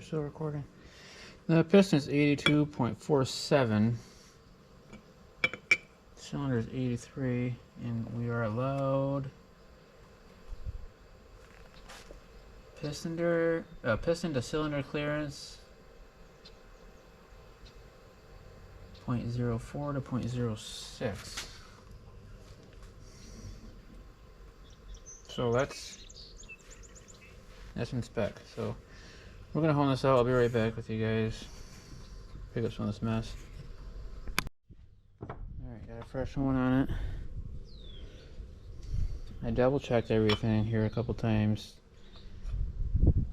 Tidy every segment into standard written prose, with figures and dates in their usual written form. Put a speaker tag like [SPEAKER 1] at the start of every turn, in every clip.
[SPEAKER 1] you're still recording. The piston is 82.47. Cylinder is 83, and we are allowed piston to cylinder clearance 0.04 to 0.06. So that's in spec. So we're gonna hone this out. I'll be right back with you guys. Pick up some of this mess. Alright, got a fresh one on it. I double checked everything here a couple times.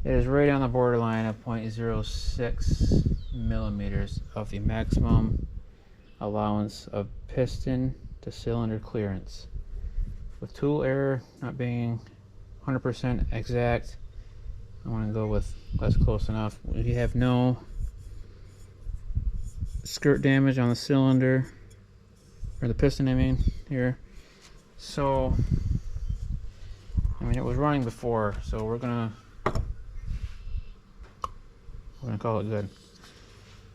[SPEAKER 1] It is right on the borderline of 0.06 millimeters of the maximum allowance of piston to cylinder clearance. With tool error not being 100% exact, I want to go with that's close enough. We have no skirt damage on the cylinder, or the piston I mean, here. So, I mean, it was running before, so we're gonna call it good.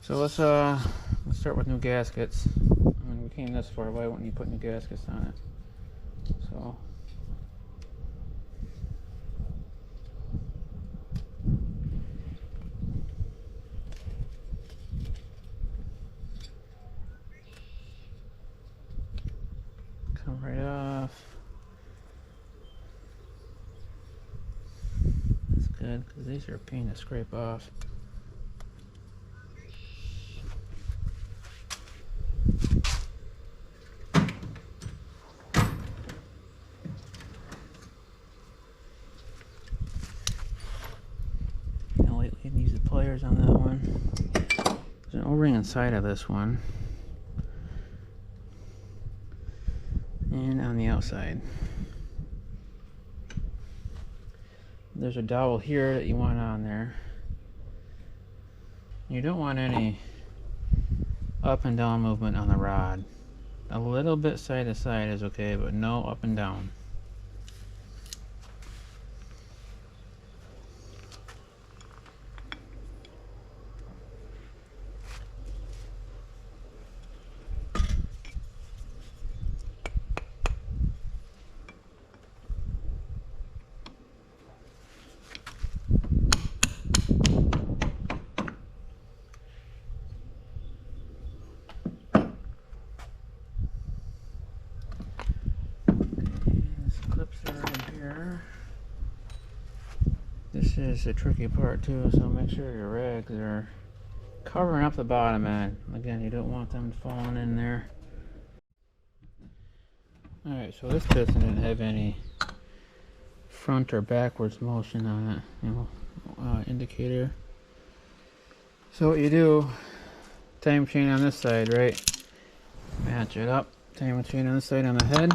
[SPEAKER 1] So let's start with new gaskets. I mean, we came this far, why wouldn't you put new gaskets on it? So come right off. That's good, because these are a pain to scrape off. Use the pliers on that one. There's an O-ring inside of this one, and on the outside there's a dowel here that you want on there. You don't want any up and down movement on the rod. A little bit side to side is okay, but no up and down. This is a tricky part too, so make sure your rags are covering up the bottom end. Again, you don't want them falling in there. Alright, so this piston didn't have any front or backwards motion on it, indicator. So what you do, time chain on this side, right? Match it up. Time chain on this side on the head.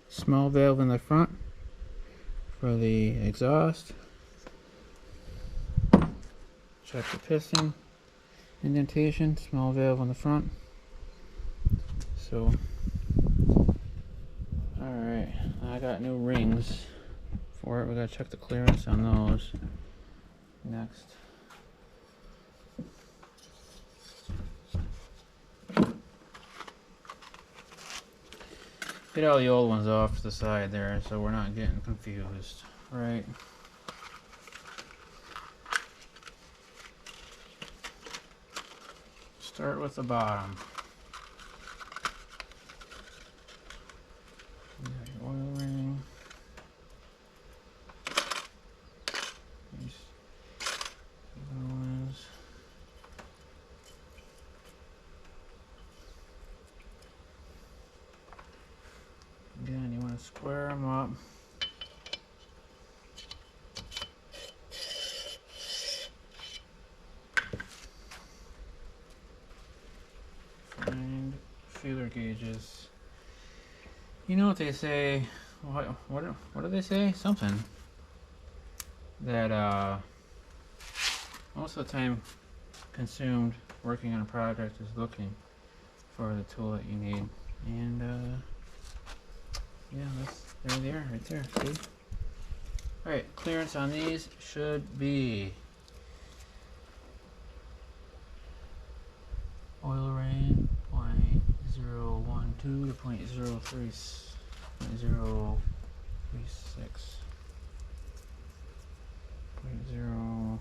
[SPEAKER 1] Small valve in the front for the exhaust. Check the piston indentation, small valve on the front. So, alright, I got new rings for it. We gotta check the clearance on those next. Get all the old ones off to the side there so we're not getting confused, right? Start with the bottom. You got your oil ring. These ones. Again, you want to square them up. Feeler gauges. You know what they say? What do they say? Something that most of the time consumed working on a project is looking for the tool that you need, and yeah, there they are, right there. See? All right, clearance on these should be to 0.036. 0.012.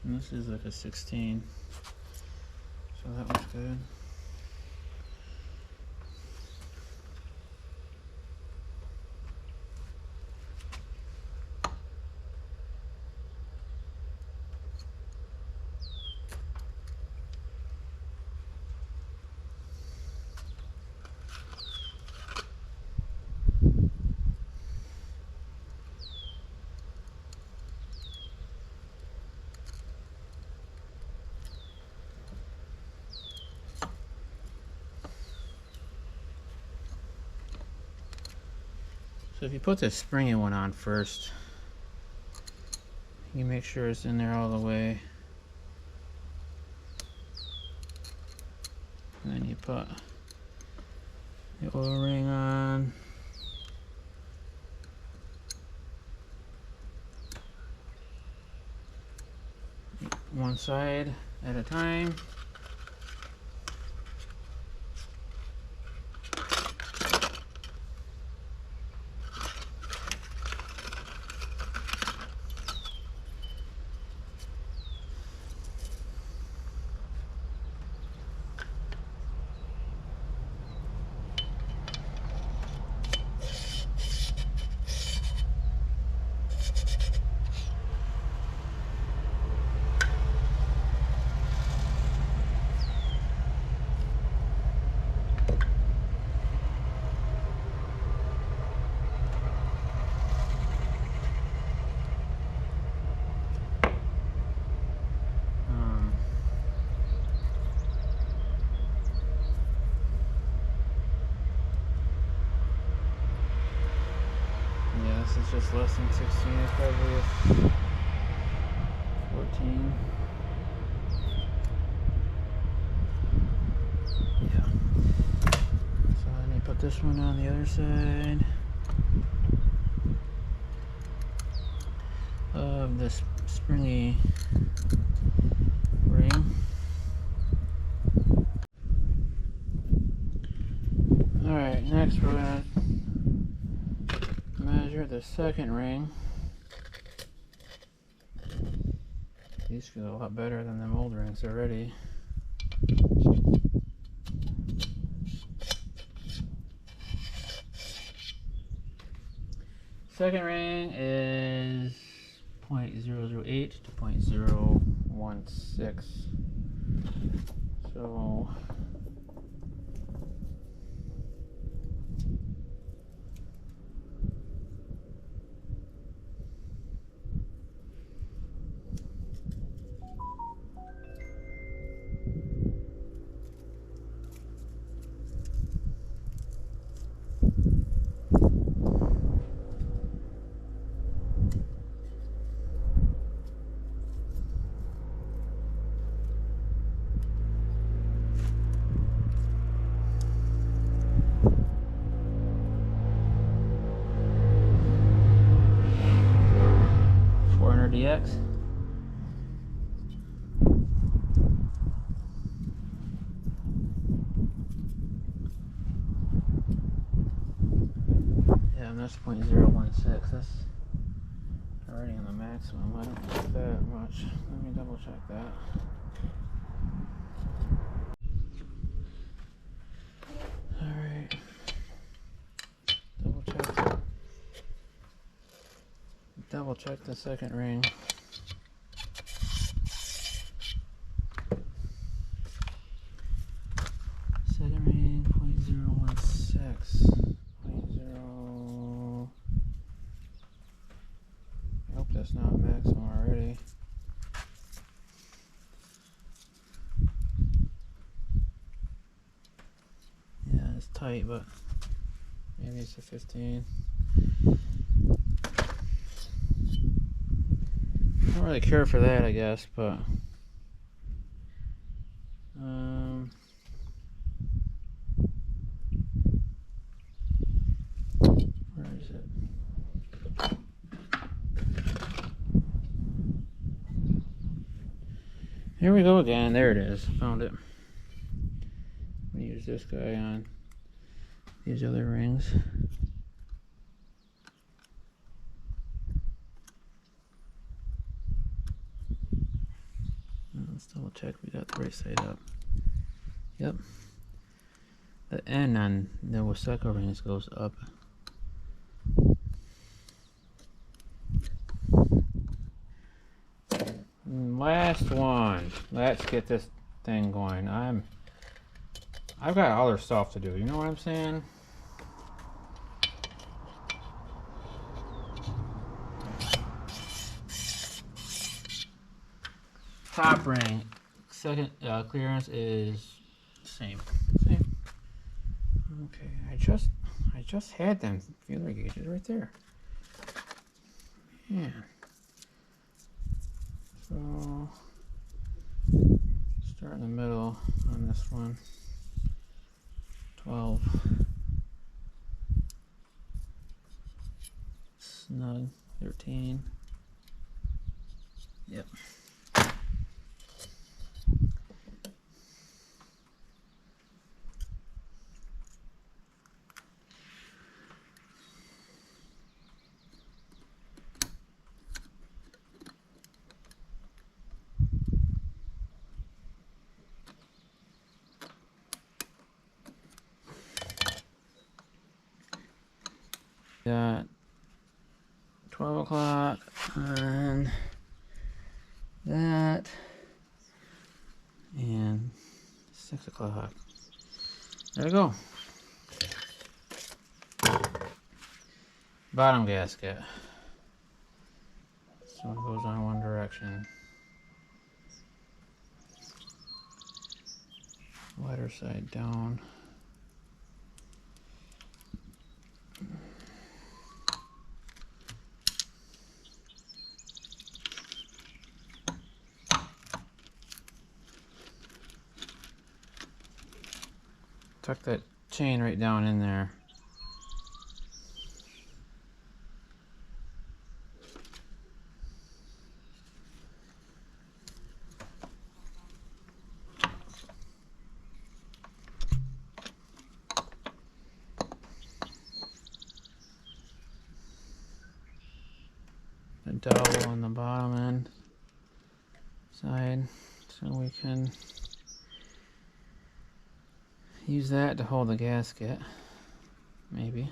[SPEAKER 1] And this is like a 16, so that looks good. So if you put this springy one on first, you make sure it's in there all the way. And then you put the O-ring on. One side at a time. This is just less than 16, it's probably a 14. Yeah. So then you put this one on the other side of this springy ring. Alright, next we're going to measure the second ring. These feel a lot better than them old rings already. Second ring is 0.008 to 0.016. So DX. Yeah, and that's 0.016. That's already on the maximum. I don't like that much. Let me double check that. Alright. Double check the second ring. Second ring 0.016. 0. I hope that's not maximum already. Yeah, it's tight, but maybe it's a 15. don't really care for that, I guess, but where is it? Here we go again. There it is. Found it. I'm gonna use this guy on these other rings. Let's double check we got the right side up. Yep. The end on the Wasaka rings goes up. Last one. Let's get this thing going. I've got other stuff to do. You know what I'm saying? Top ring. Second clearance is same. Okay, I just had them feeler gauges right there. Yeah. So start in the middle on this one. 12. Snug. 13. Yep. Got 12 o'clock on that and 6 o'clock. There we go. Bottom gasket. So it goes on one direction. Lighter side down. Tuck that chain right down in there. The dowel on the bottom end side, so we can use that to hold the gasket, maybe.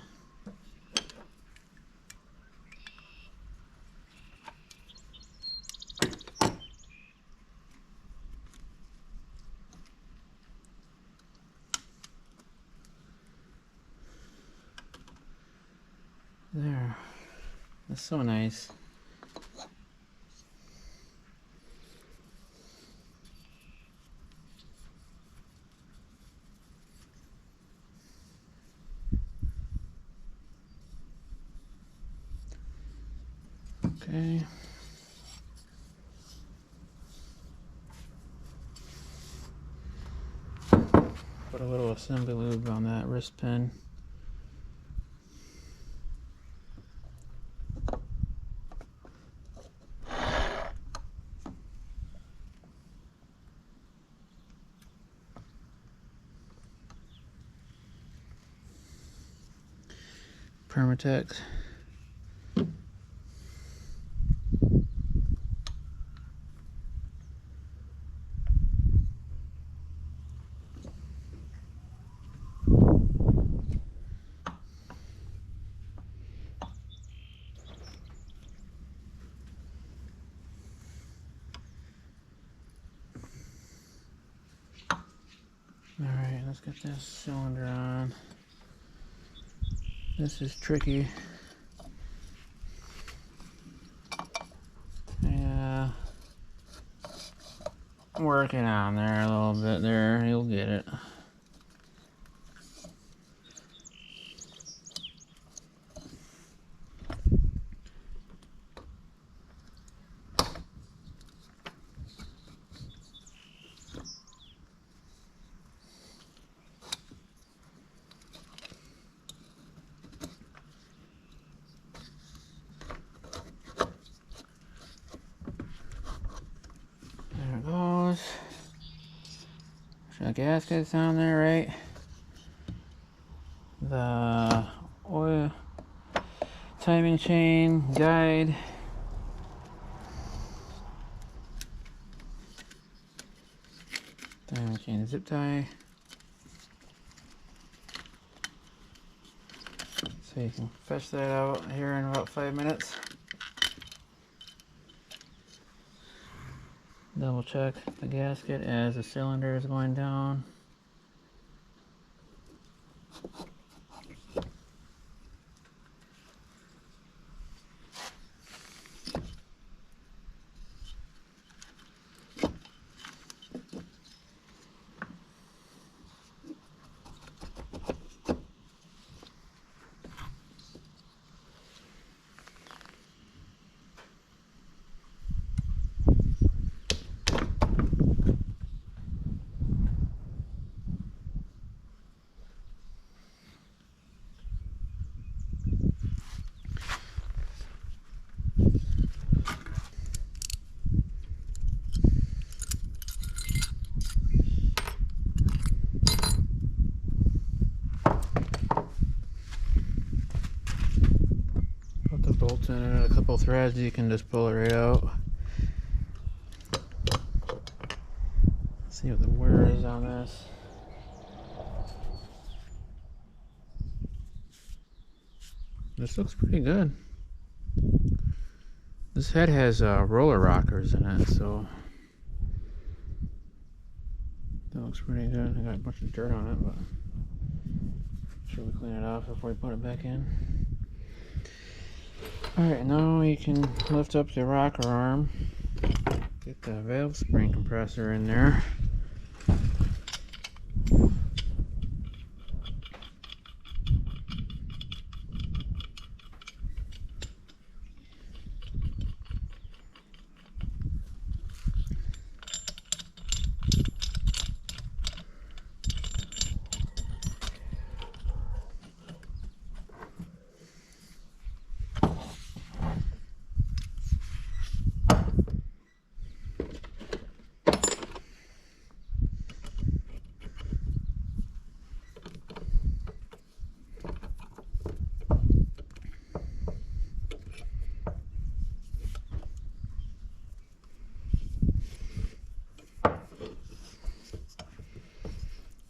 [SPEAKER 1] There. That's so nice. Okay. Put a little assembly lube on that wrist pin. Permatex. Alright, let's get this cylinder on. This is tricky. Yeah. Working on there a little bit there, you'll get it. The gasket's on there, right? The oil timing chain guide. Timing chain zip tie. So you can fetch that out here in about 5 minutes. Double check the gasket as the cylinder is going down. Put the bolt in and a couple threads, you can just pull it right out. See what the wear is on this. This looks pretty good. This head has roller rockers in it, so that looks pretty good. I got a bunch of dirt on it, but make sure we clean it off before we put it back in. Alright, now you can lift up the rocker arm, get the valve spring compressor in there.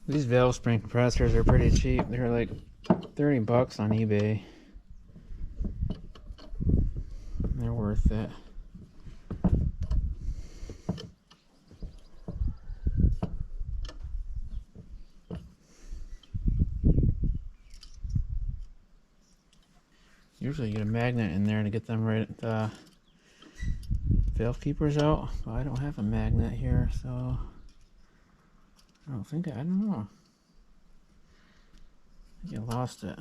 [SPEAKER 1] These valve spring compressors are pretty cheap. They're like 30 bucks on eBay. They're worth it. Usually you get a magnet in there to get them right at the valve keepers out, but I don't have a magnet here, so I don't know. I think I lost it.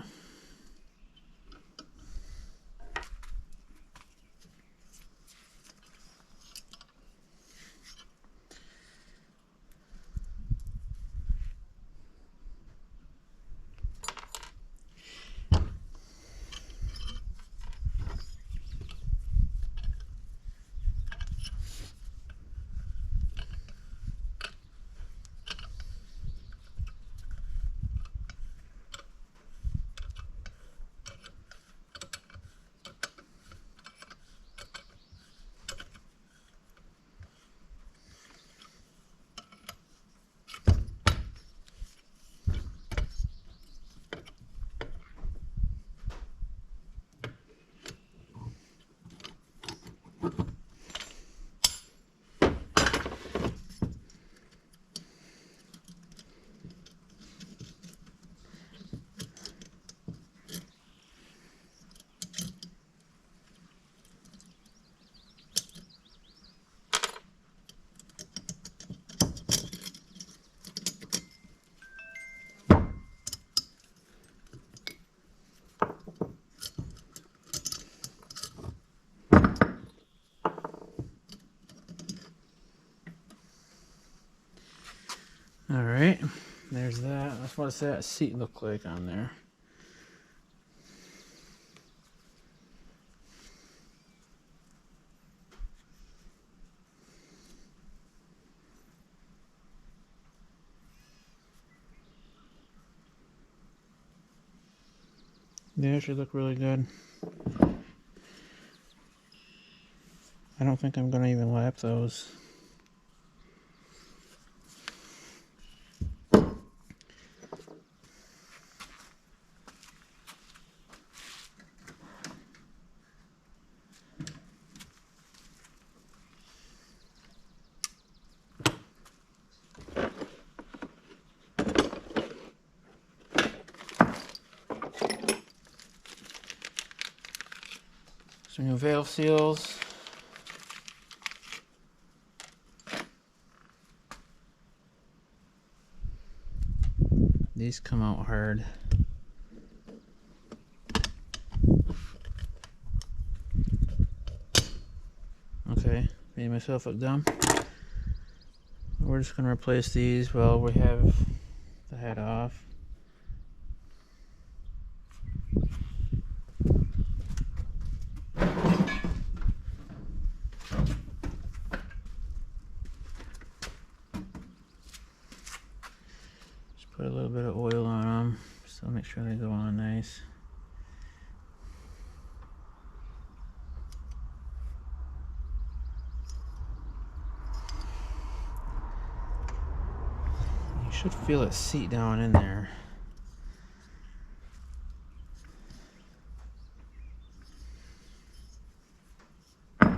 [SPEAKER 1] Alright, there's that. That's what that seat look like on there. They actually look really good. I don't think I'm going to even lap those. Some new valve seals. These come out hard. Okay, made myself look dumb. We're just going to replace these while we have the head off. Put a little bit of oil on them, so make sure they go on nice. You should feel it seat down in there. I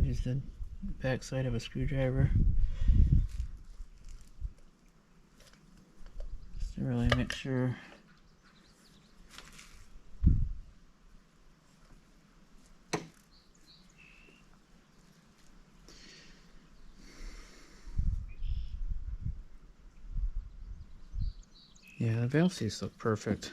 [SPEAKER 1] just did the back side of a screwdriver. To really make sure yeah, the valve seats look perfect.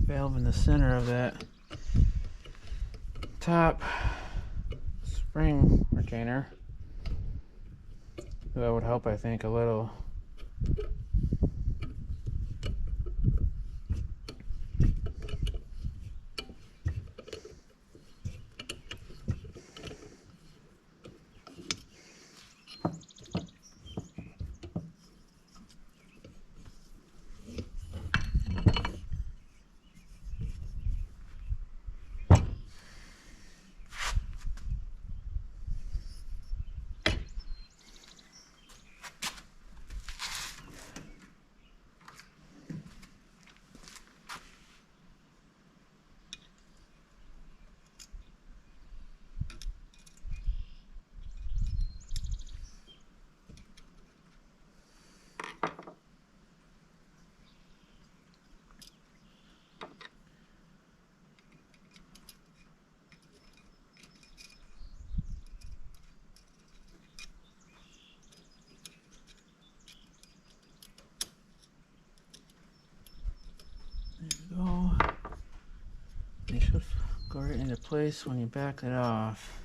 [SPEAKER 1] Valve in the center of that top spring retainer. That would help, I think, a little. Go. They should go right into place when you back it off.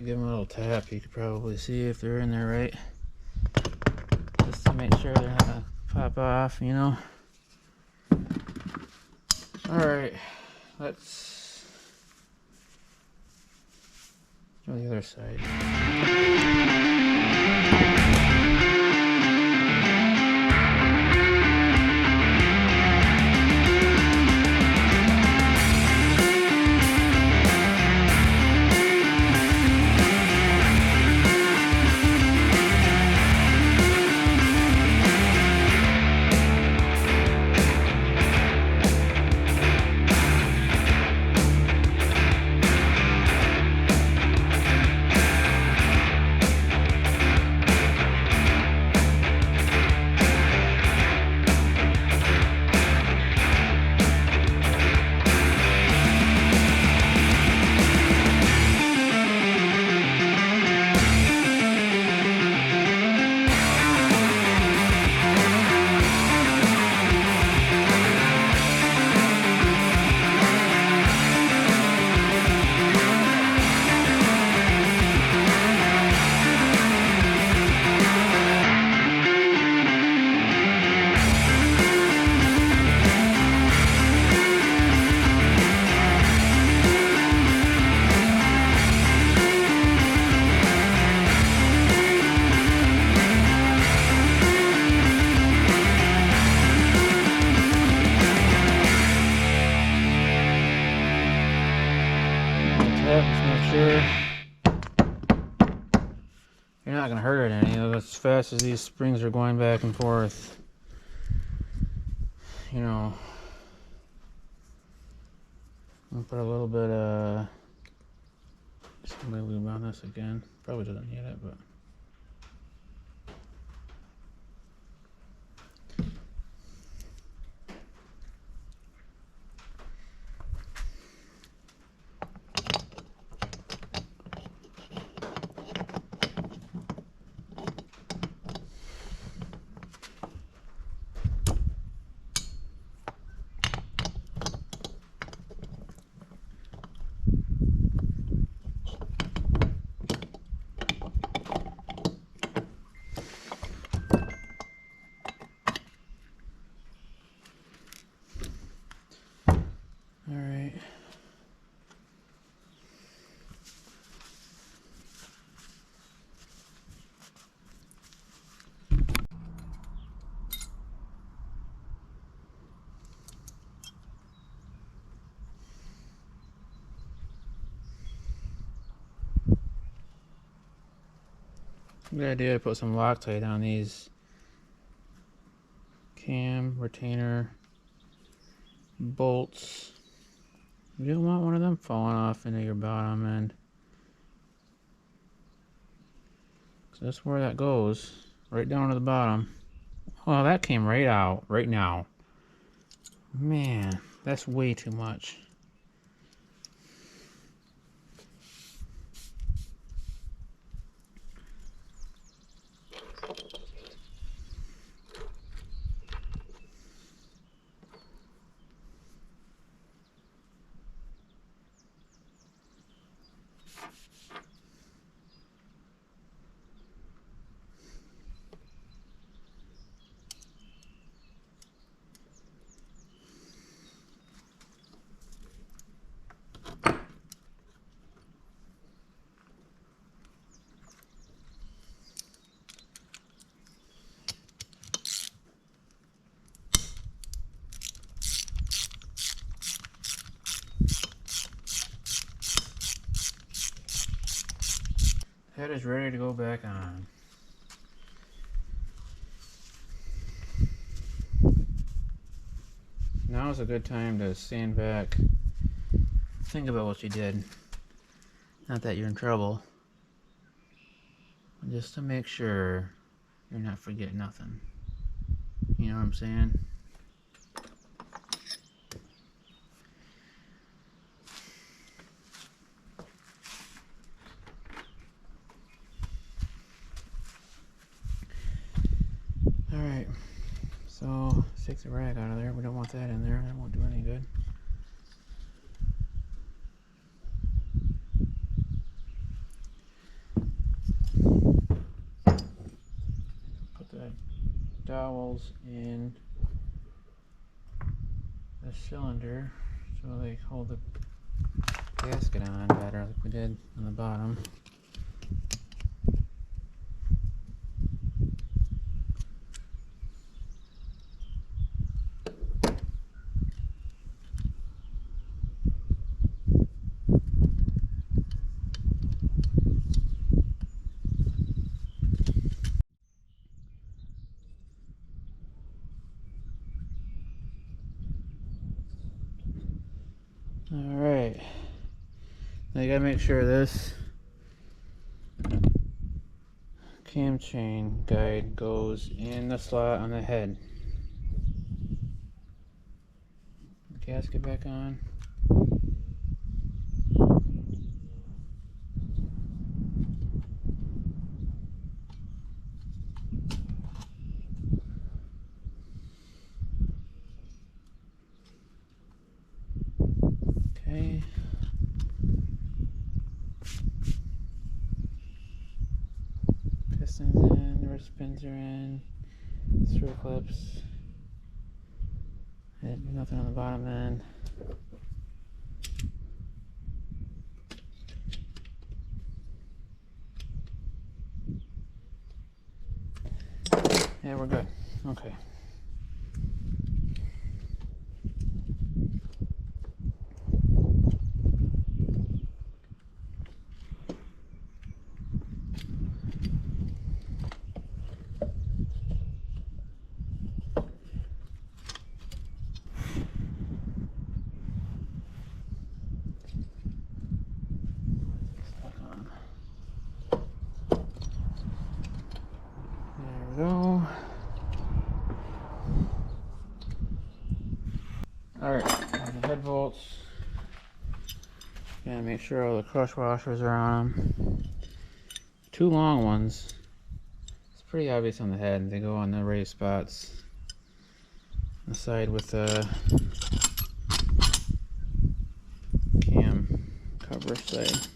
[SPEAKER 1] you give them a little tap, you could probably see if they're in there right. Just to make sure they're not gonna pop off, you know. Alright, let's go to the other side. Just make sure you're not going to hurt it any as fast as these springs are going back and forth. You know, I'll put a little bit of somebody lube on this again. Probably doesn't need it, but alright. Good idea to put some Loctite on these cam retainer bolts. You don't want one of them falling off into your bottom end. So that's where that goes, right down to the bottom. Oh, that came right out right now. Man, that's way too much. That is ready to go back on. Now is a good time to stand back, think about what you did. Not that you're in trouble, just to make sure you're not forgetting nothing. You know what I'm saying? Alright, so take the rag out of there. We don't want that in there. That won't do any good. dowels in the cylinder so they hold the gasket on better like we did on the bottom. Alright, now you gotta make sure this cam chain guide goes in the slot on the head. Gasket back on. Okay. Pistons in, wrist pins are in, screw clips. Nothing on the bottom end. Yeah, we're good. Okay. There we go. Alright, the head bolts. Gotta make sure all the crush washers are on them. Two long ones. It's pretty obvious on the head. They go on the raised spots. On the side with the cam cover side.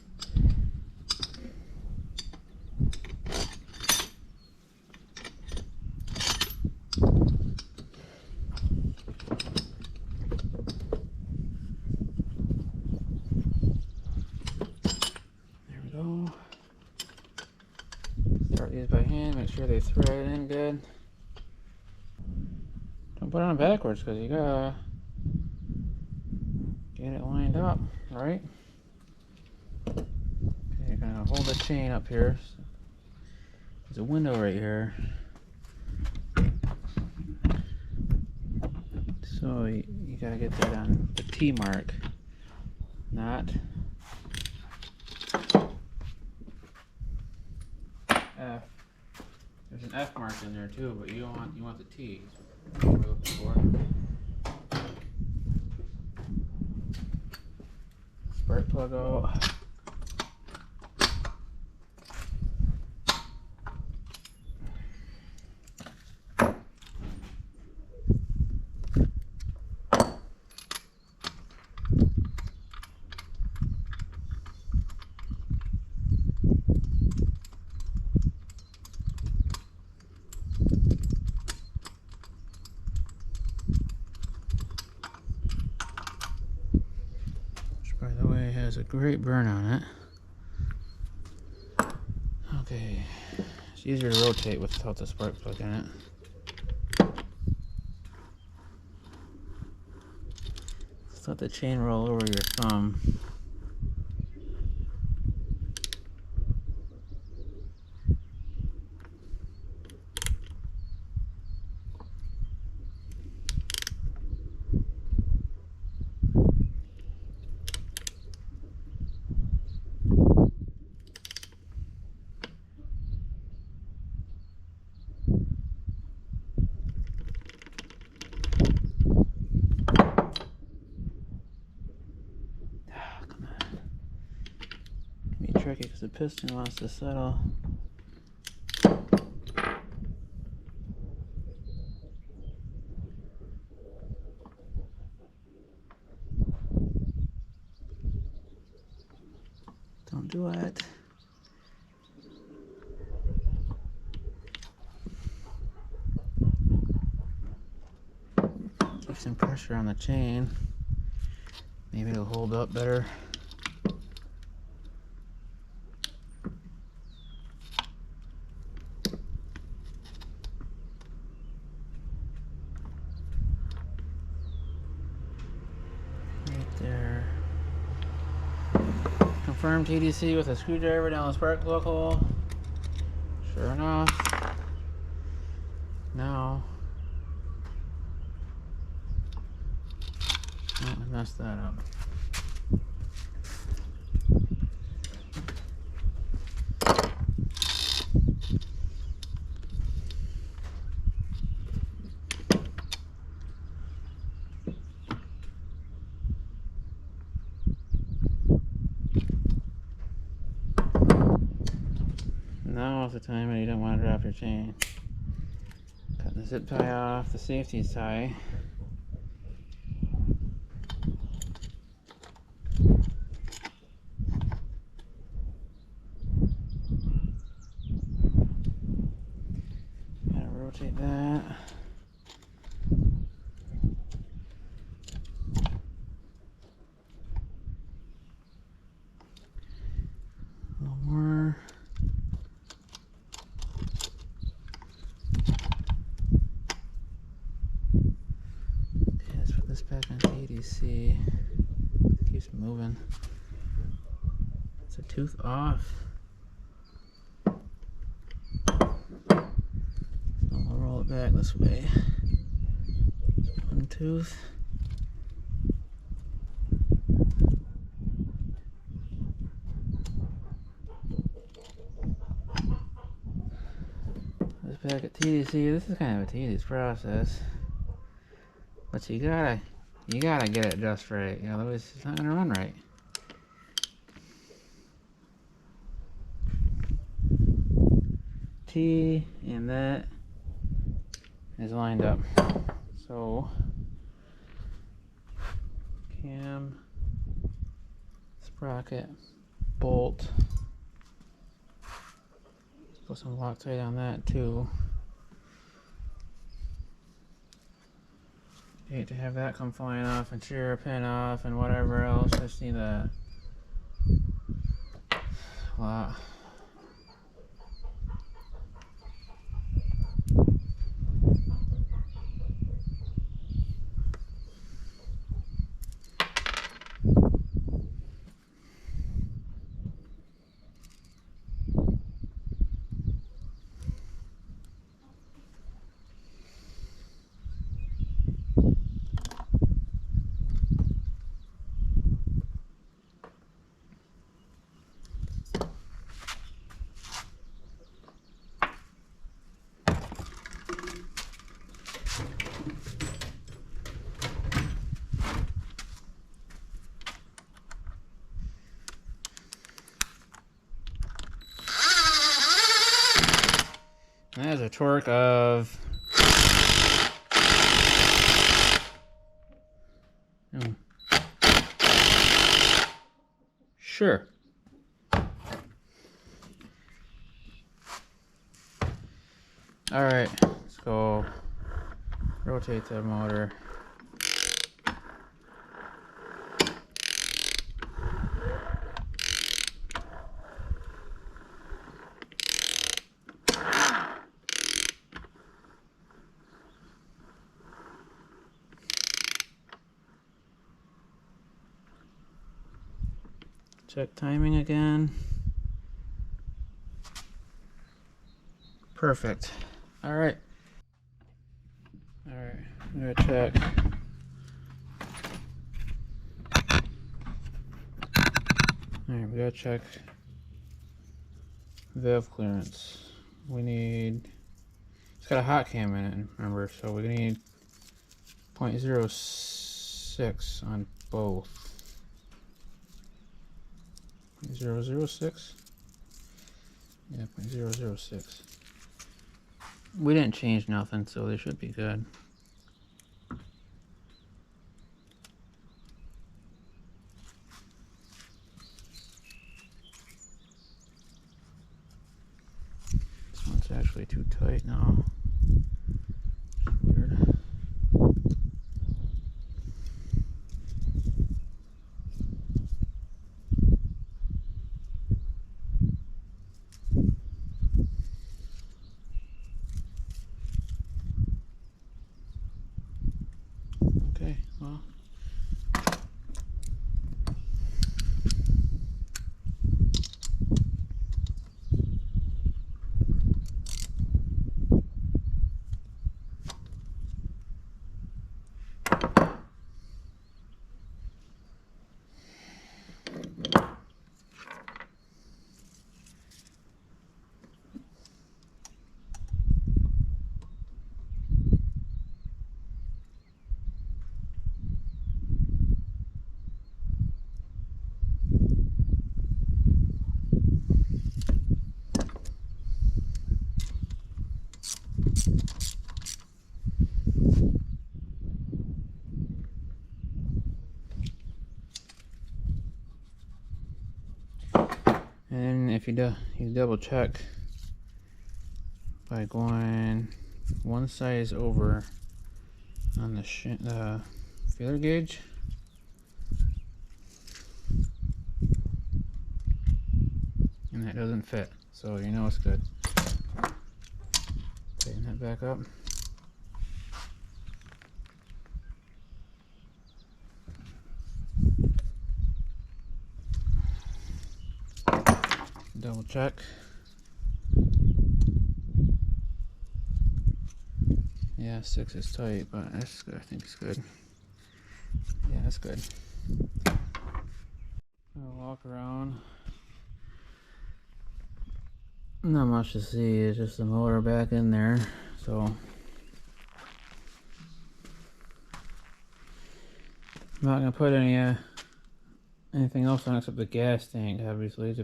[SPEAKER 1] Start these by hand, make sure they thread in good. Don't put it on backwards because you gotta get it lined up, right? Okay, you're gonna hold the chain up here. There's a window right here. So you gotta get that on the T mark, not F. There's an F mark in there too, but you want the T. That's what we're looking for. Spark plug out. By the way, it has a great burn on it. Okay, it's easier to rotate without the spark plug in it. Just let the chain roll over your thumb. Tricky because the piston wants to settle. Don't do it. some pressure on the chain. Maybe it'll hold up better. Right there. Confirm TDC with a screwdriver down the spark plug hole. Sure enough. Now, oh, I messed that up. Now is the time when you don't want to drop your chain. Cutting the zip tie off, the safety tie. Gotta rotate that. A little more. Back on TDC. It keeps moving. It's a tooth off. So I'll roll it back this way. One tooth. This back at TDC. This is kind of a tedious process. But you gotta get it just right, otherwise it's not gonna run right. T and that is lined up. So cam, sprocket, bolt. Put some Loctite on that too. Hate to have that come flying off and shear a pin off and whatever else. Just need a lot. That has a torque of sure. All right, let's go rotate the motor. Check timing again. Perfect. All right. All right, I'm gonna check. All right, we gotta check valve clearance. We need, it's got a hot cam in it, remember, so we need 0.06 on both. 0.006? Yeah, 0.006. We didn't change nothing, so they should be good. This one's actually too tight now. Weird. if you double check by going one size over on the feeler gauge, and that doesn't fit, so you know it's good. Tighten that back up. Double check. Yeah, 6 is tight, but that's good. I think it's good. Yeah, that's good. I'll walk around. Not much to see. It's just the motor back in there. So I'm not gonna put anything else on except the gas tank, obviously,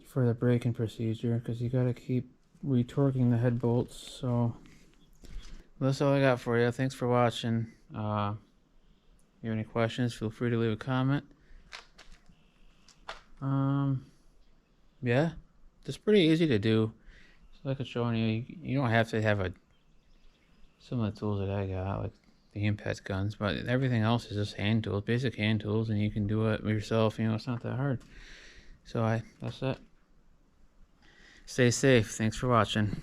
[SPEAKER 1] for the braking procedure, because you gotta keep retorquing the head bolts. So that's all I got for you. Thanks for watching. If you have any questions, feel free to leave a comment. Yeah, it's pretty easy to do. So like I'm showing you, you don't have to have some of the tools that I got, like the impact guns, but everything else is just hand tools, basic hand tools, and you can do it yourself. You know, it's not that hard. So that's it. Stay safe. Thanks for watching.